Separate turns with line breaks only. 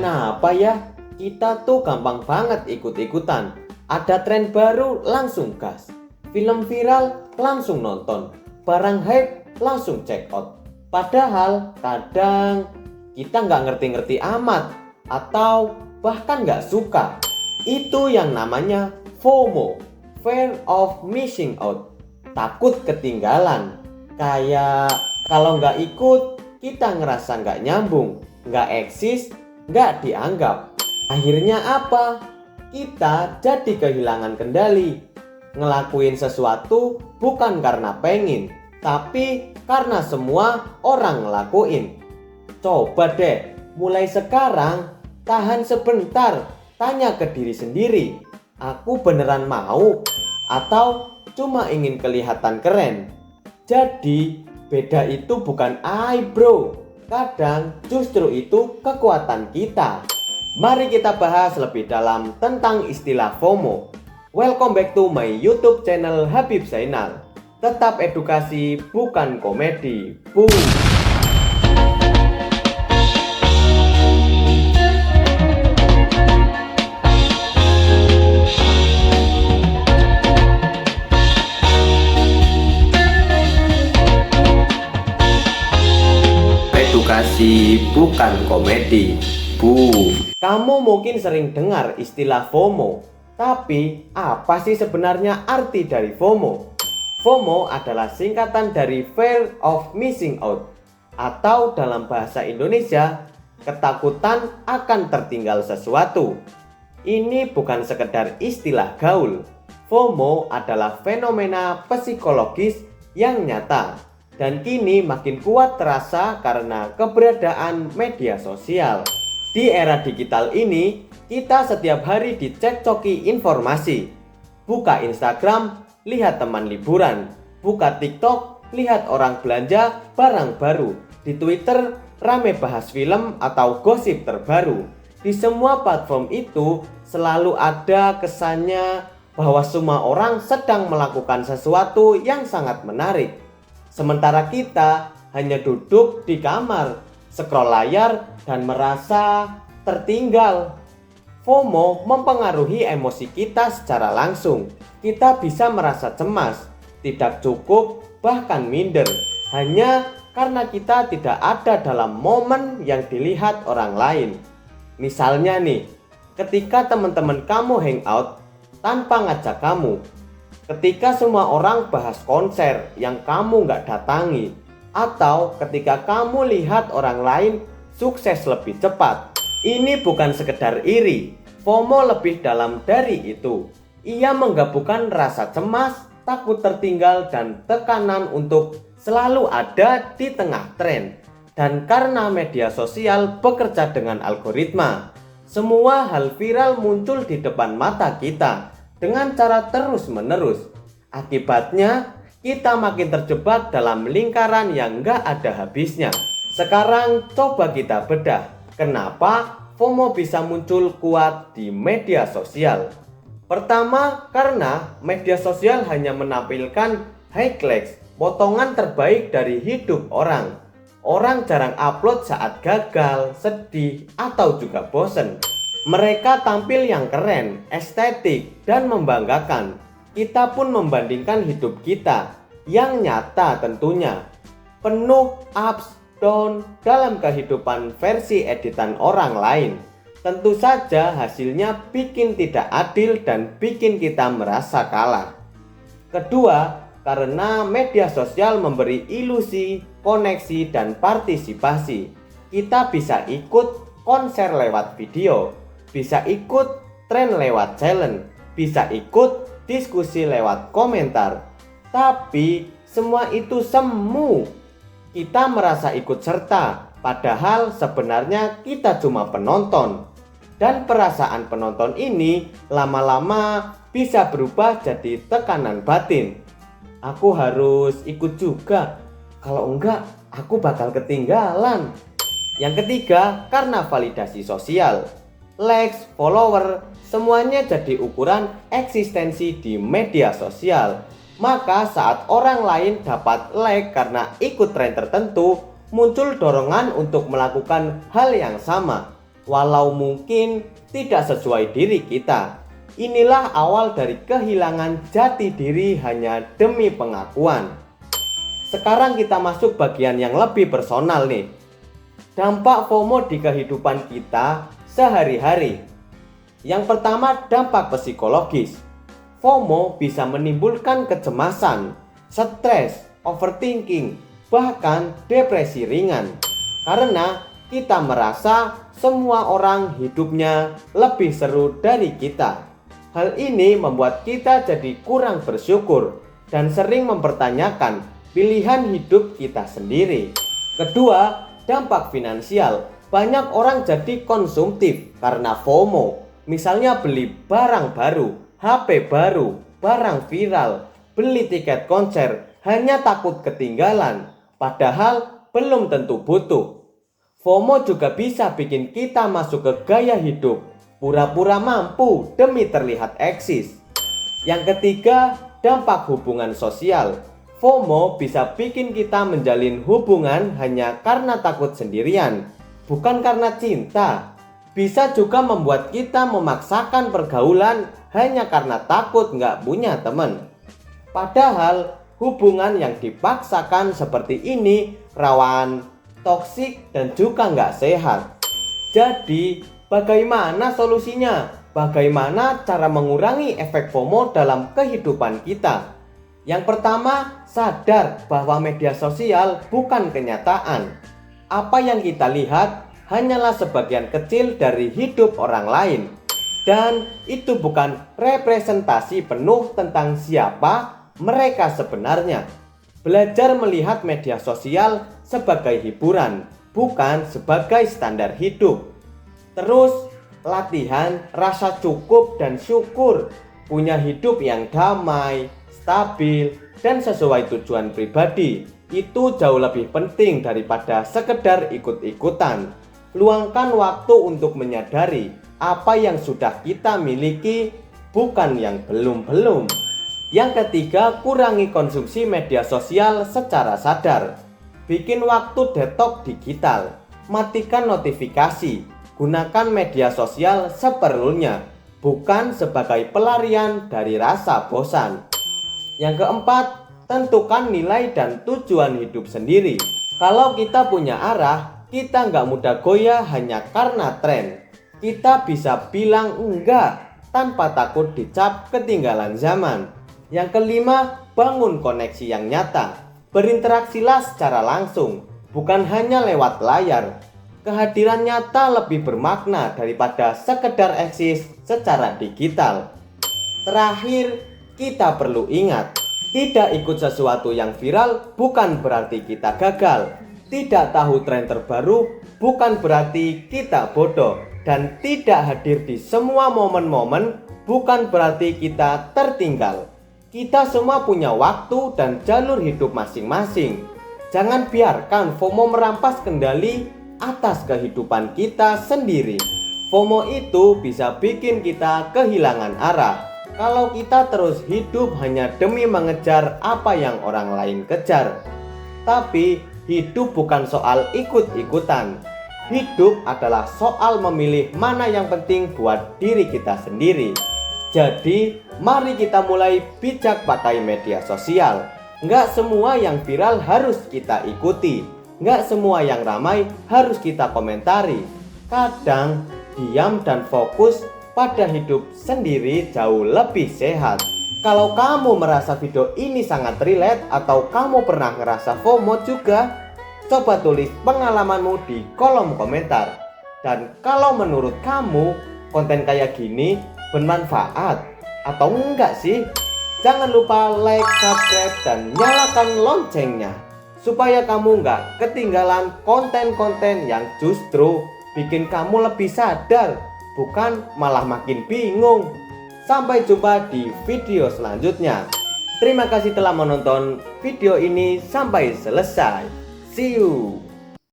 Kenapa ya? Kita tuh gampang banget ikut-ikutan. Ada tren baru langsung gas. Film viral langsung nonton. Barang hype langsung check out. Padahal kadang kita nggak ngerti-ngerti amat atau bahkan nggak suka. Itu yang namanya FOMO, Fear of Missing Out. Takut ketinggalan. Kayak kalau nggak ikut, kita ngerasa nggak nyambung, nggak eksis, nggak dianggap. Akhirnya apa? Kita jadi kehilangan kendali. Ngelakuin sesuatu bukan karena pengen, tapi karena semua orang ngelakuin. Coba deh, mulai sekarang tahan sebentar, tanya ke diri sendiri. Aku beneran mau? Atau cuma ingin kelihatan keren? Jadi beda itu bukan aib bro. Kadang justru itu kekuatan kita. Mari kita bahas lebih dalam tentang istilah FOMO. Welcome back to my YouTube channel Habib Zainal. Tetap edukasi bukan komedi. Boom. Edukasi bukan komedi. Kamu mungkin sering dengar istilah FOMO, tapi apa sih sebenarnya arti dari FOMO? FOMO adalah singkatan dari Fear of Missing Out, atau dalam bahasa Indonesia, ketakutan akan tertinggal sesuatu. Ini bukan sekedar istilah gaul. FOMO adalah fenomena psikologis yang nyata dan kini makin kuat terasa karena keberadaan media sosial. Di era digital ini, kita setiap hari dicekcoki informasi. Buka Instagram, lihat teman liburan. Buka TikTok, lihat orang belanja barang baru. Di Twitter, rame bahas film atau gosip terbaru. Di semua platform itu selalu ada kesannya bahwa semua orang sedang melakukan sesuatu yang sangat menarik. Sementara kita hanya duduk di kamar, scroll layar, dan merasa tertinggal. FOMO mempengaruhi emosi kita secara langsung. Kita bisa merasa cemas, tidak cukup, bahkan minder. Hanya karena kita tidak ada dalam momen yang dilihat orang lain. Misalnya nih, ketika teman-teman kamu hangout tanpa ngajak kamu. Ketika semua orang bahas konser yang kamu nggak datangi. Atau ketika kamu lihat orang lain sukses lebih cepat. Ini bukan sekedar iri. FOMO lebih dalam dari itu. Ia menggabungkan rasa cemas, takut tertinggal, dan tekanan untuk selalu ada di tengah tren. Dan karena media sosial bekerja dengan algoritma, semua hal viral muncul di depan mata kita dengan cara terus-menerus. Akibatnya, kita makin terjebak dalam lingkaran yang gak ada habisnya. Sekarang coba kita bedah, kenapa FOMO bisa muncul kuat di media sosial. Pertama, karena media sosial hanya menampilkan highlights, potongan terbaik dari hidup orang. Orang jarang upload saat gagal, sedih, atau juga bosen. Mereka tampil yang keren, estetik, dan membanggakan. Kita pun membandingkan hidup kita yang nyata tentunya penuh ups down dalam kehidupan versi editan orang lain. Tentu saja hasilnya bikin tidak adil dan bikin kita merasa kalah. Kedua, karena media sosial memberi ilusi, koneksi, dan partisipasi. Kita bisa ikut konser lewat video, bisa ikut tren lewat challenge, bisa ikut diskusi lewat komentar. Tapi semua itu semu. Kita merasa ikut serta, padahal sebenarnya kita cuma penonton. Dan perasaan penonton ini lama-lama bisa berubah jadi tekanan batin. Aku harus ikut juga, kalau enggak aku bakal ketinggalan. Yang ketiga, karena validasi sosial. Likes, follower, semuanya jadi ukuran eksistensi di media sosial. Maka saat orang lain dapat like karena ikut tren tertentu, muncul dorongan untuk melakukan hal yang sama. walau mungkin tidak sesuai diri kita. Inilah awal dari kehilangan jati diri hanya demi pengakuan. Sekarang kita masuk bagian yang lebih personal nih. Dampak FOMO di kehidupan kita sehari-hari. Yang pertama, dampak psikologis. FOMO bisa menimbulkan kecemasan, stres, overthinking, bahkan depresi ringan. Karena kita merasa semua orang hidupnya lebih seru dari kita. Hal ini membuat kita jadi kurang bersyukur dan sering mempertanyakan pilihan hidup kita sendiri. Kedua, dampak finansial. Banyak orang jadi konsumtif karena FOMO. Misalnya beli barang baru, HP baru, barang viral, beli tiket konser, hanya takut ketinggalan, padahal belum tentu butuh. FOMO juga bisa bikin kita masuk ke gaya hidup, pura-pura mampu demi terlihat eksis. Yang ketiga, dampak hubungan sosial. FOMO bisa bikin kita menjalin hubungan hanya karena takut sendirian, bukan karena cinta. Bisa juga membuat kita memaksakan pergaulan hanya karena takut nggak punya teman. Padahal hubungan yang dipaksakan seperti ini rawan toksik dan juga nggak sehat. Jadi bagaimana solusinya? Bagaimana cara mengurangi efek FOMO dalam kehidupan kita? Yang pertama, sadar bahwa media sosial bukan kenyataan. Apa yang kita lihat hanyalah sebagian kecil dari hidup orang lain. Dan itu bukan representasi penuh tentang siapa mereka sebenarnya. Belajar melihat media sosial sebagai hiburan, bukan sebagai standar hidup. Terus, latihan rasa cukup dan syukur, punya hidup yang damai, stabil, dan sesuai tujuan pribadi. Itu jauh lebih penting daripada sekedar ikut-ikutan. Luangkan waktu untuk menyadari apa yang sudah kita miliki, bukan yang belum-belum. Yang ketiga, kurangi konsumsi media sosial secara sadar. Bikin waktu detox digital, matikan notifikasi, gunakan media sosial seperlunya, bukan sebagai pelarian dari rasa bosan. Yang keempat, tentukan nilai dan tujuan hidup sendiri. Kalau kita punya arah, kita nggak mudah goyah hanya karena tren. Kita bisa bilang enggak tanpa takut dicap ketinggalan zaman. Yang kelima, bangun koneksi yang nyata. Berinteraksilah secara langsung, bukan hanya lewat layar. Kehadiran nyata lebih bermakna daripada sekedar eksis secara digital. Terakhir, kita perlu ingat, tidak ikut sesuatu yang viral bukan berarti kita gagal. Tidak tahu tren terbaru bukan berarti kita bodoh. Dan tidak hadir di semua momen-momen bukan berarti kita tertinggal. Kita semua punya waktu dan jalur hidup masing-masing. Jangan biarkan FOMO merampas kendali atas kehidupan kita sendiri. FOMO itu bisa bikin kita kehilangan arah. Kalau kita terus hidup hanya demi mengejar apa yang orang lain kejar. Tapi hidup bukan soal ikut-ikutan. Hidup adalah soal memilih mana yang penting buat diri kita sendiri. Jadi, mari kita mulai bijak pakai media sosial. Nggak semua yang viral harus kita ikuti. Nggak semua yang ramai harus kita komentari. Kadang, diam dan fokus pada hidup sendiri jauh lebih sehat. Kalau kamu merasa video ini sangat relate atau kamu pernah ngerasa FOMO juga, coba tulis pengalamanmu di kolom komentar. Dan kalau menurut kamu konten kayak gini bermanfaat atau enggak sih? Jangan lupa like, subscribe, dan nyalakan loncengnya supaya kamu enggak ketinggalan konten-konten yang justru bikin kamu lebih sadar, bukan malah makin bingung. Sampai jumpa di video selanjutnya. Terima kasih telah menonton video ini sampai selesai. See you.